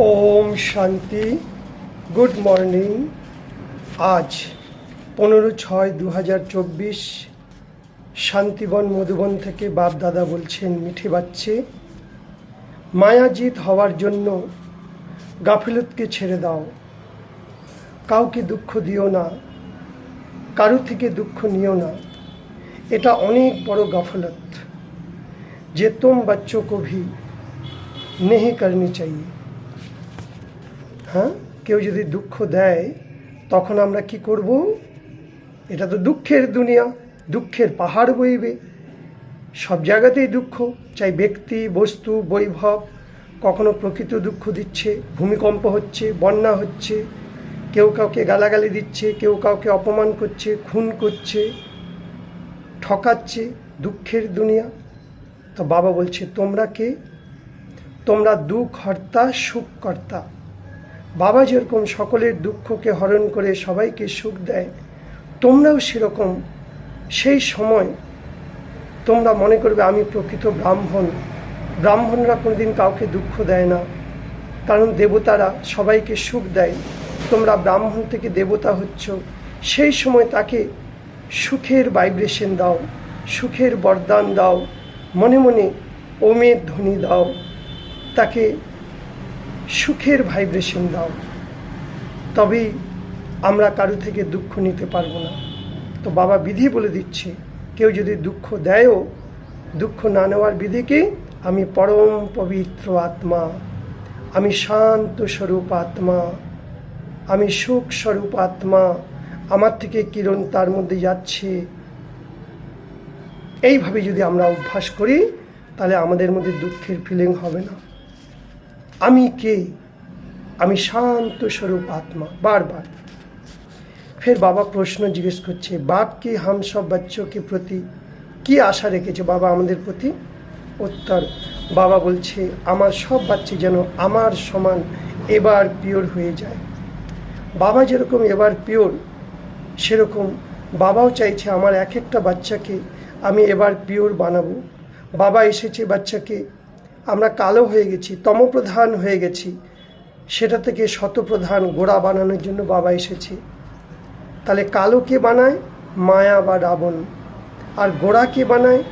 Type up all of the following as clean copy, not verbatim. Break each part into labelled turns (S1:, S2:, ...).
S1: ওম শান্তি। Good morning. আজ 15/6/2024 শান্তিবন মধুবন থেকে বাপ দাদা বলছেন, মিঠে বাচ্চে, মায়াজিত হওয়ার জন্য গাফিলতকে ছেড়ে দাও। কাউকে দুঃখ দিও না, কারো থেকে দুঃখ নিও না। এটা অনেক বড় গাফলত, যে তুম बच्चों को भी नहीं करनी चाहिए। হ্যাঁ, কেউ যদি দুঃখ দেয় তখন আমরা কি করব? এটা তো দুঃখের দুনিয়া, দুঃখের পাহাড় বইবে, সব জায়গাতেই দুঃখ, চাই ব্যক্তি, বস্তু, বৈভব। কখনো প্রকৃত দুঃখ দিচ্ছে, ভূমিকম্প হচ্ছে, বন্যা হচ্ছে, কেউ কাউকে গালাগালি দিচ্ছে, কেউ কাউকে অপমান করছে, খুন করছে, ঠকাচ্ছে, দুঃখের দুনিয়া। তো বাবা বলছে, তোমরা কে? তোমরা দুঃখহর্তা, সুখকর্তা। বাবা যেরকম সকলের দুঃখকে হরণ করে সবাইকে সুখ দেয়, তোমরাও সেরকম। সেই সময় তোমরা মনে করবে আমি প্রকৃত ব্রাহ্মণ। ব্রাহ্মণরা কোনোদিন কাউকে দুঃখ দেয় না, কারণ দেবতারা সবাইকে সুখ দেয়। তোমরা ব্রাহ্মণ থেকে দেবতা হচ্ছ, সেই সময় তাকে সুখের ভাইব্রেশন দাও, সুখের বরদান দাও, মনে মনে ওমের ধ্বনি দাও, তাকে সুখের ভাইব্রেশন দাও। তবেই আমরা কারো থেকে দুঃখ নিতে পারবো না। তো বাবা বিধি বলে দিচ্ছে, কেউ যদি দুঃখ দেয়ও, দুঃখ না নেওয়ার বিধি কি? আমি পরম পবিত্র আত্মা, আমি শান্ত স্বরূপ আত্মা, আমি সুখ স্বরূপ আত্মা, আমার থেকে কিরণ তার মধ্যে যাচ্ছে। এইভাবে যদি আমরা অভ্যাস করি, তাহলে আমাদের মধ্যে দুঃখের ফিলিং হবে না। আমি কে? আমি শান্ত স্বরূপ আত্মা। বারবার ফের বাবা প্রশ্ন জিজ্ঞেস করছে, বাপ কি হাম সব বাচ্চোं के প্রতি কি আশা রেখেছে বাবা আমাদের প্রতি? উত্তর, বাবা বলছে, আমার সব বাচ্চা যেন আমার সমান এবার পিওর হয়ে যায়। বাবা যেরকম এবার পিওর, সেরকম বাবাও চাইছে আমার এক একটা বাচ্চাকে আমি এবার পিওর বানাবো। বাবা এসেছে বাচ্চাকে, আমরা কালো হয়ে গেছি, তমপ্রধান হয়ে গেছি, সেটা থেকে শতপ্রধান গোড়া বানানোর জন্য বাবা এসেছে। তাহলে কালো কে বানায়? মায়া বা রাবণ। আর গোড়া কে বানায়?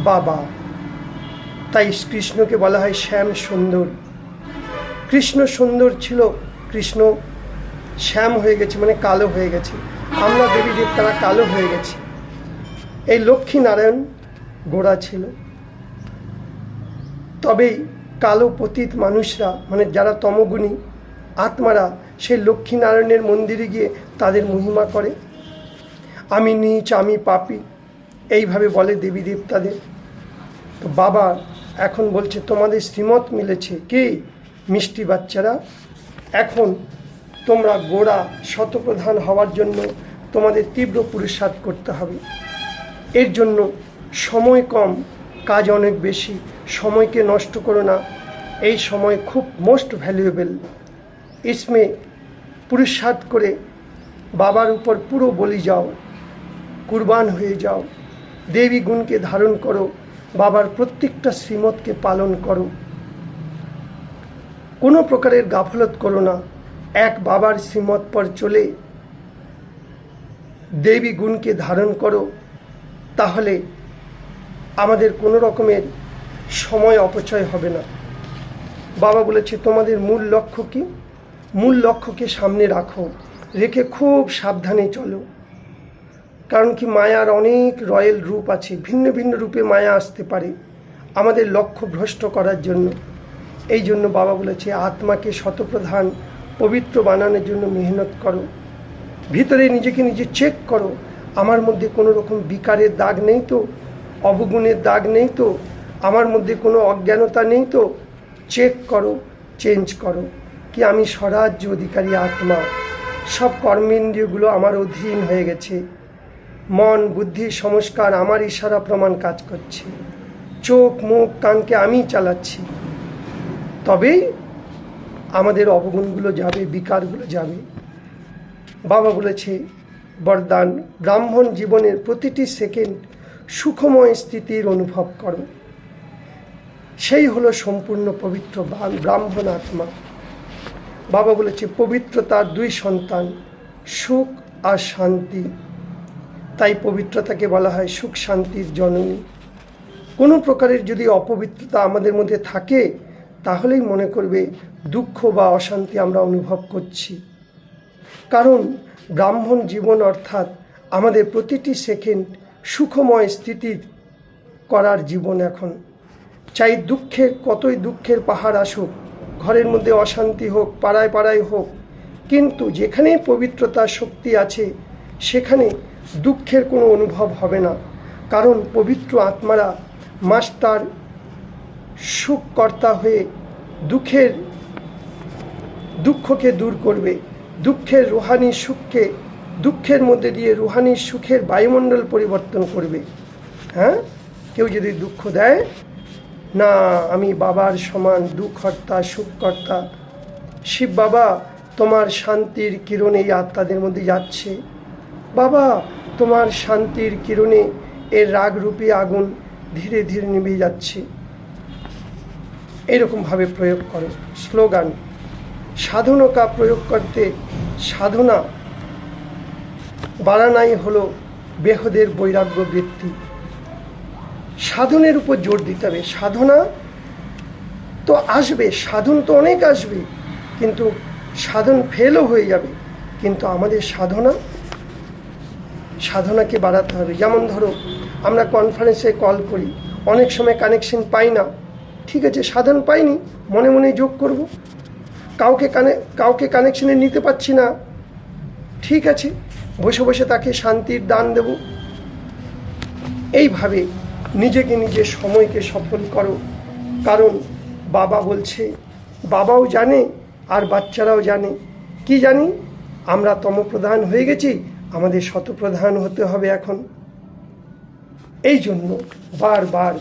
S1: বাবা। তাই কৃষ্ণকে বলা হয় শ্যাম সুন্দর। কৃষ্ণ সুন্দর ছিল, কৃষ্ণ শ্যাম হয়ে গেছে, মানে কালো হয়ে গেছে। আমরা দেবী দেবতারা কালো হয়ে গেছি। এই লক্ষ্মী নারায়ণ গোড়া ছিল। তবেই কালো পতিত মানুষরা, মানে যারা তমগুণী আত্মারা, সেই লক্ষ্মীনারায়ণের মন্দিরে গিয়ে তাদের মহিমা করে। আমি নীচ, আমি পাপী, এইভাবে বলে দেবী দেবতাদের। তো বাবা এখন বলছে, তোমাদের শ্রীমত মিলেছে কি মিষ্টি বাচ্চারা? এখন তোমরা গোড়া শতপ্রধান হওয়ার জন্য তোমাদের তীব্র পুরুষার্থ করতে হবে। এর জন্য সময় কম, কাজ অনেক বেশি। সময়কে নষ্ট করো না, এই সময় খুব মোস্ট ভ্যালুয়েবল। ইসমে পুরুষার্থ করে বাবার উপর পুরো বলি যাও, কুরবান হয়ে যাও, দেবী গুণকে ধারণ করো, বাবার প্রত্যেকটা শ্রীমতকে পালন করো। কোনো প্রকারের গাফলত করো না। এক বাবার শ্রীমত পর চলে দেবী গুণকে ধারণ করো, তাহলে আমাদের কোনো রকমের সময় অপচয় হবে না। বাবা বলেছে, তোমাদের মূল লক্ষ্য কি? মূল লক্ষ্যকে সামনে রাখো, রেখে খুব সাবধানে চলো। কারণ কি, মায়ার অনেক রয়্যাল রূপ আছে, ভিন্ন ভিন্ন রূপে মায়া আসতে পারে আমাদের লক্ষ্য ভ্রষ্ট করার জন্য। এই জন্য বাবা বলেছে, আত্মাকে শতপ্রধান পবিত্র বানানোর জন্য মেহনত করো। ভিতরে নিজেকে নিজে চেক করো, আমার মধ্যে কোনো রকম বিকারের দাগ নেই তো, অবগুণের দাগ নেই তো, আমার মধ্যে কোনো অজ্ঞানতা নেই তো। চেক করো, চেঞ্জ করো, কি আমি স্বরাজ্য অধিকারী আত্মা, সব কর্মেন্দ্রিয়গুলো আমার অধীন হয়ে গেছে, মন বুদ্ধি সংস্কার আমার ইশারা প্রমাণ কাজ করছে, চোখ মুখ কানকে আমি চালাচ্ছি। তবেই আমাদের অবগুণগুলো যাবে, বিকারগুলো যাবে। বাবা বলেছে বরদান, ব্রাহ্মণ জীবনের প্রতিটি সেকেন্ড সুখময় স্থিতির অনুভব করো। সেই হলো সম্পূর্ণ পবিত্র ব্রাহ্মণ আত্মা। বাবা বলেছে পবিত্রতার দুই সন্তান, সুখ আর শান্তি। তাই পবিত্রতাকে বলা হয় সুখ শান্তির জননী। কোনো প্রকারের যদি অপবিত্রতা আমাদের মধ্যে থাকে তাহলেই মনে করবে দুঃখ বা অশান্তি আমরা অনুভব করছি। কারণ ব্রাহ্মণ জীবন অর্থাৎ আমাদের প্রতিটি সেকেন্ড সুখময় স্থিতির করার জীবন। এখন চাই দুঃখের কতই দুঃখের পাহাড় আসুক, ঘরের মধ্যে অশান্তি হোক, পাড়ায় পাড়ায় হোক, কিন্তু যেখানেই পবিত্রতার শক্তি আছে সেখানে দুঃখের কোনো অনুভব হবে না। কারণ পবিত্র আত্মারা মাস্টার সুখকর্তা হয়ে দুঃখকে দূর করবে, দুঃখের রুহানি সুখকে, দুঃখের মধ্যে দিয়ে রুহানি সুখের বায়ুমণ্ডল পরিবর্তন করবে। হ্যাঁ, কেউ যদি দুঃখ দেয় না, আমি বাবার সমান দুঃখকর্তা সুখকর্তা, শিব বাবা তোমার শান্তির কিরণে এই আত্মাদের মধ্যে যাচ্ছে, বাবা তোমার শান্তির কিরণে এর রাগরূপী আগুন ধীরে ধীরে নিভে যাচ্ছে, এরকমভাবে প্রয়োগ করো। স্লোগান সাধনকা প্রয়োগ করতে সাধনা বাড়ানাই হলো বেহদের বৈরাগ্য বৃত্তি। সাধনের উপর জোর দিতে হবে। সাধনা তো আসবে, সাধন তো অনেক আসবে, কিন্তু সাধন ফেলও হয়ে যাবে, কিন্তু আমাদের সাধনাকে বাড়াতে হবে। যেমন ধরো আমরা কনফারেন্সে কল করি, অনেক সময় কানেকশন পাই না, ঠিক আছে, সাধন পাইনি, মনে মনে যোগ করব। কাউকে কানেকশনে নিতে পারছি না, ঠিক আছে, বসে বসে তাকে শান্তির দান দেব। এইভাবে নিজেকে নিজের সময়কে সফল করো। কারণ বাবা বলছে, বাবাও জানে আর বাচ্চারাও জানে, কি জানি আমরা তমপ্রধান হয়ে গেছি, আমাদের শতপ্রধান হতে হবে এখন। এই জন্য বারবার